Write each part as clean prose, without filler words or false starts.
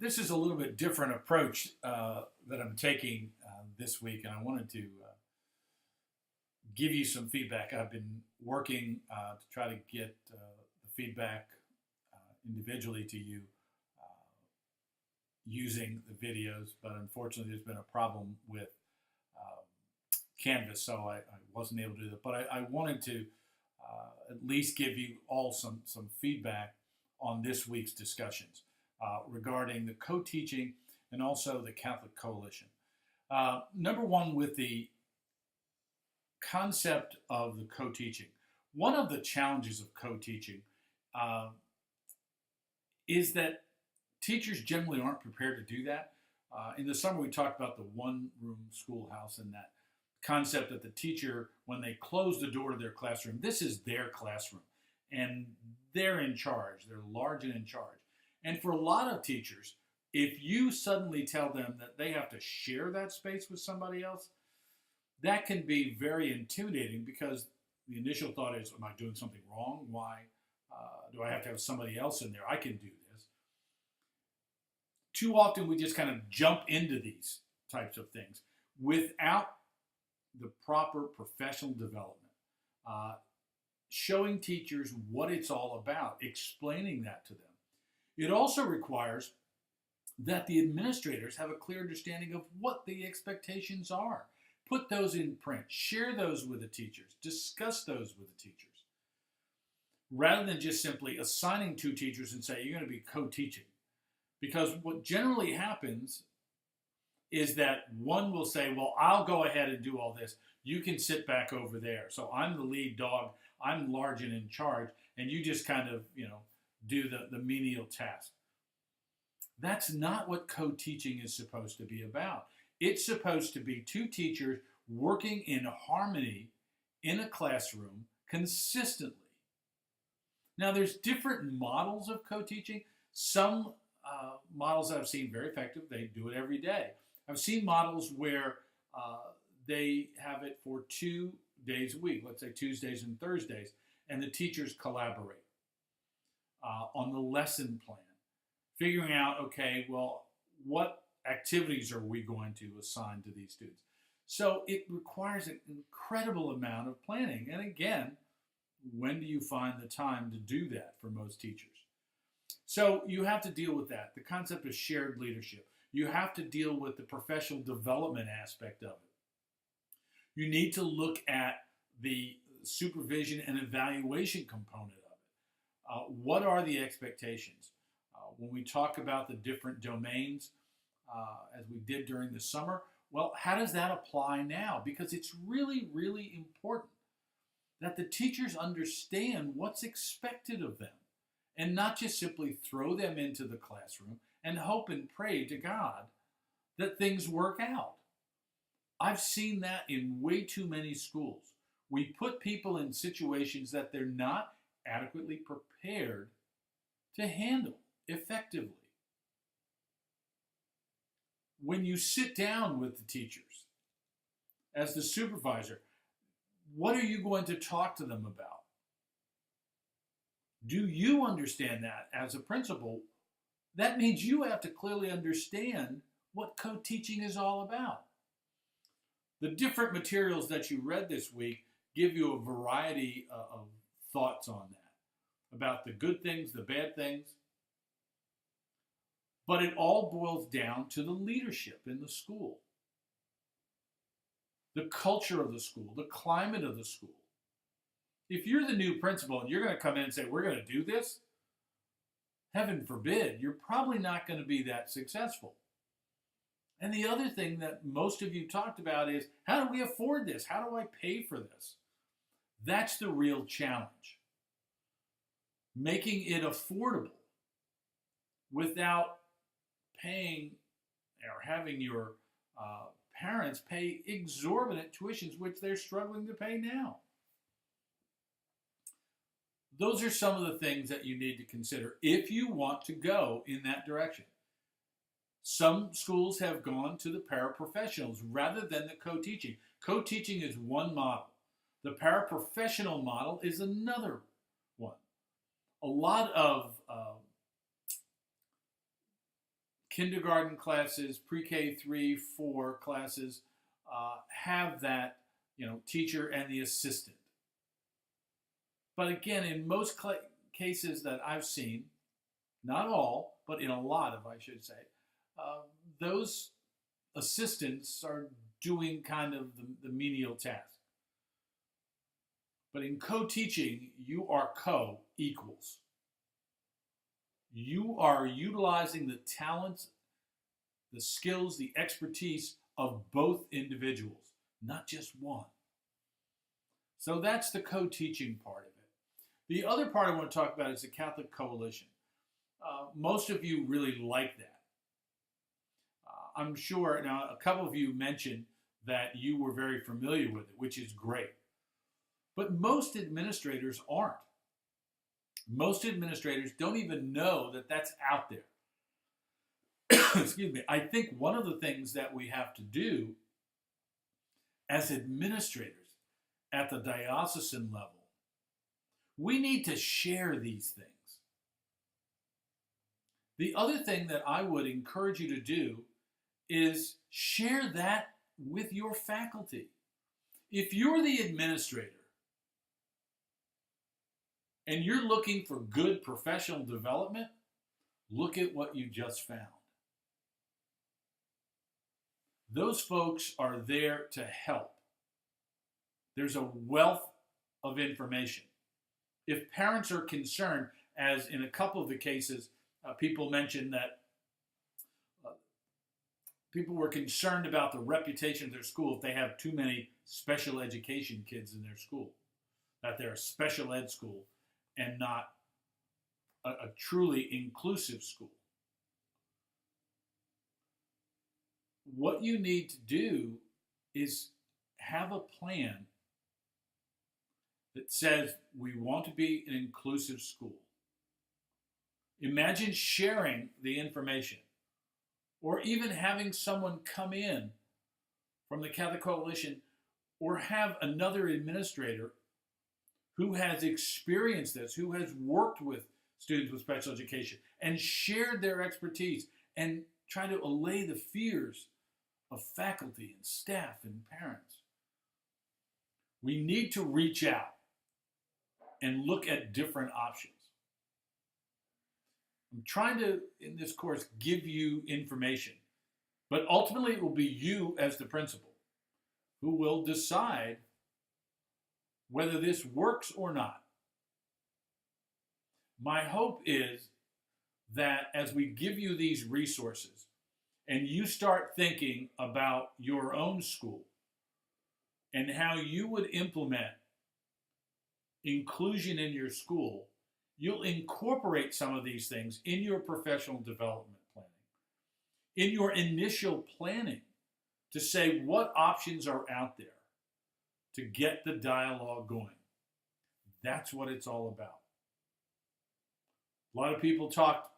This is a little bit different approach that I'm taking this week, and I wanted to give you some feedback. I've been working to try to get the feedback individually to you using the videos, but unfortunately, there's been a problem with um, Canvas, so I wasn't able to do that. But I wanted to at least give you all some feedback on this week's discussions regarding the co-teaching and also the Catholic Coalition. Number one, with the concept of the co-teaching, one of the challenges of co-teaching uh, is that teachers generally aren't prepared to do that. In the summer, we talked about the one-room schoolhouse and that concept that the teacher, when they close the door to their classroom, this is their classroom, and they're in charge. They're large and in charge. And for a lot of teachers, if you suddenly tell them that they have to share that space with somebody else, that can be very intimidating because the initial thought is, am I doing something wrong? Why do I have to have somebody else in there? I can do this. Too often we just kind of jump into these types of things without the proper professional development, uh, showing teachers what it's all about, explaining that to them. It also requires that the administrators have a clear understanding of what the expectations are. Put those in print, share those with the teachers, discuss those with the teachers, rather than just simply assigning two teachers and say, you're going to be co-teaching. Because what generally happens is that one will say, well, I'll go ahead and do all this. You can sit back over there. So I'm the lead dog. I'm large and in charge. And you just kind of, do the menial task. That's not what co-teaching is supposed to be about. It's supposed to be two teachers working in harmony in a classroom consistently. Now, there's different models of co-teaching. Some models that I've seen very effective, they do it every day. I've seen models where they have it for 2 days a week, let's say Tuesdays and Thursdays, and the teachers collaborate on the lesson plan, figuring out, okay, well, what activities are we going to assign to these students? So it requires an incredible amount of planning. And again, when do you find the time to do that for most teachers? So you have to deal with that, the concept of shared leadership. You have to deal with the professional development aspect of it. You need to look at the supervision and evaluation component of it. What are the expectations? When we talk about the different domains, as we did during the summer, well, how does that apply now? Because it's really, really important that the teachers understand what's expected of them and not just simply throw them into the classroom and hope and pray to God that things work out. I've seen that in way too many schools. We put people in situations that they're not adequately prepared to handle effectively. When you sit down with the teachers as the supervisor, what are you going to talk to them about? Do you understand that as a principal? That means you have to clearly understand what co-teaching is all about. The different materials that you read this week give you a variety of thoughts on that, about the good things, the bad things. But it all boils down to the leadership in the school, the culture of the school, the climate of the school. If you're the new principal and you're going to come in and say, we're going to do this, heaven forbid, you're probably not going to be that successful. And the other thing that most of you talked about is, how do we afford this? How do I pay for this? That's the real challenge. Making it affordable without paying or having your parents pay exorbitant tuitions, which they're struggling to pay now. Those are some of the things that you need to consider if you want to go in that direction. Some schools have gone to the paraprofessionals rather than the co-teaching. Co-teaching is one model. The paraprofessional model is another one. A lot of kindergarten classes, pre-K 3, 4 classes have that, teacher and the assistant. But again, in most cases that I've seen, not all, but in a lot of, I should say, those assistants are doing kind of the menial task. But in co-teaching, you are co-equals. You are utilizing the talents, the skills, the expertise of both individuals, not just one. So that's the co-teaching part of it. The other part I want to talk about is the Catholic Coalition. Most of you really like that. I'm sure, now a couple of you mentioned that you were very familiar with it, which is great. But most administrators aren't. Most administrators don't even know that that's out there. Excuse me. I think one of the things that we have to do as administrators at the diocesan level, we need to share these things. The other thing that I would encourage you to do is share that with your faculty. If you're the administrator and you're looking for good professional development, look at what you just found. Those folks are there to help. There's a wealth of information. If parents are concerned, as in a couple of the cases, people mentioned that people were concerned about the reputation of their school if they have too many special education kids in their school, that they're a special ed school and not a truly inclusive school. What you need to do is have a plan that says we want to be an inclusive school. Imagine sharing the information, or even having someone come in from the Catholic Coalition, or have another administrator who has experienced this, who has worked with students with special education and shared their expertise and try to allay the fears of faculty and staff and parents. We need to reach out and look at different options. I'm trying to, in this course, give you information, but ultimately it will be you as the principal who will decide whether this works or not. My hope is that as we give you these resources and you start thinking about your own school and how you would implement inclusion in your school, you'll incorporate some of these things in your professional development planning, in your initial planning, to say what options are out there to get the dialogue going. That's what it's all about. A lot of people talked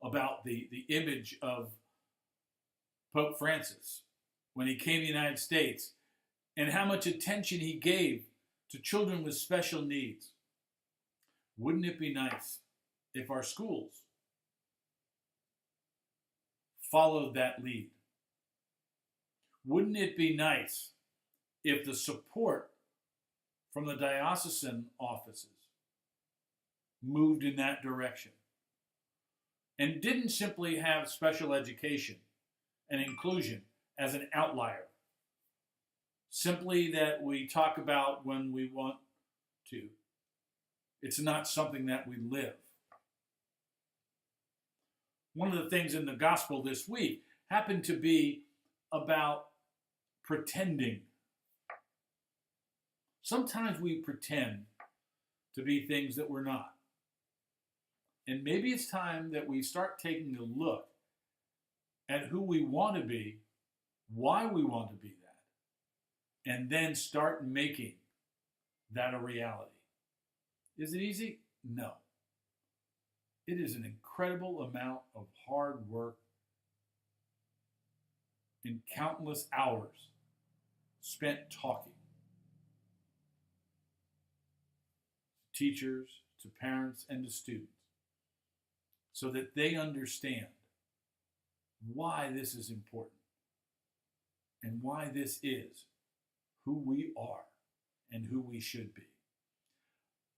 about the image of Pope Francis when he came to the United States and how much attention he gave to children with special needs. Wouldn't it be nice if our schools followed that lead? Wouldn't it be nice if the support from the diocesan offices moved in that direction and didn't simply have special education and inclusion as an outlier, simply that we talk about when we want to? It's not something that we live. One of the things in the gospel this week happened to be about pretending. Sometimes we pretend to be things that we're not. And maybe it's time that we start taking a look at who we want to be, why we want to be that, and then start making that a reality. Is it easy? No. It is an incredible amount of hard work and countless hours spent talking. Teachers, to parents, and to students, so that they understand why this is important and why this is who we are and who we should be.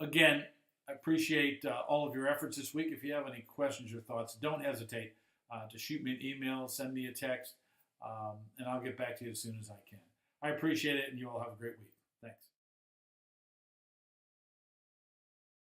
Again, I appreciate all of your efforts this week. If you have any questions or thoughts, don't hesitate to shoot me an email, send me a text, and I'll get back to you as soon as I can. I appreciate it, and you all have a great week. Thanks.